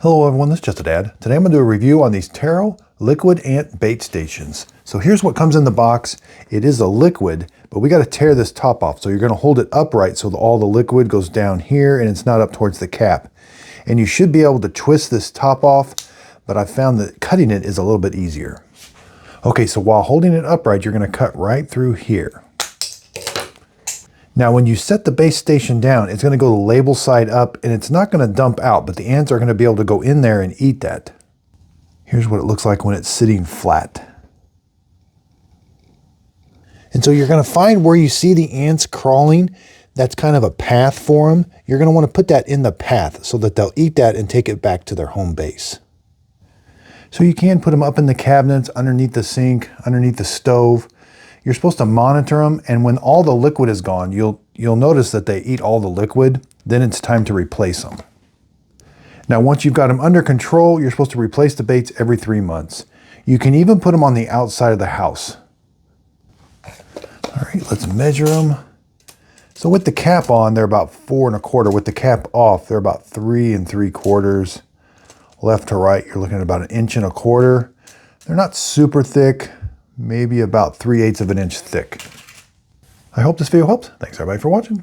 Hello everyone, this is Just a Dad. Today I'm going to do a review on these Terro liquid ant bait stations. So here's what comes in the box. It is a liquid, but we got to tear this top off. So you're going to hold it upright so that all the liquid goes down here and it's not up towards the cap. And you should be able to twist this top off, but I found that cutting it is a little bit easier. Okay, so while holding it upright, you're going to cut right through here. Now, when you set the base station down, it's going to go the label side up and it's not going to dump out, but the ants are going to be able to go in there and eat that. Here's what it looks like when it's sitting flat. And so you're going to find where you see the ants crawling, that's kind of a path for them. You're going to want to put that in the path so that they'll eat that and take it back to their home base. So you can put them up in the cabinets, underneath the sink, underneath the stove. You're supposed to monitor them, and when all the liquid is gone, you'll notice that they eat all the liquid. Then it's time to replace them. Now, once you've got them under control, you're supposed to replace the baits every 3 months. You can even put them on the outside of the house. All right, let's measure them. So with the cap on, they're about 4 1/4. With the cap off, they're about 3 3/4. Left to right, you're looking at about 1 1/4 inches. They're not super thick. Maybe about 3/8 of an inch thick. I hope this video helps. Thanks everybody for watching.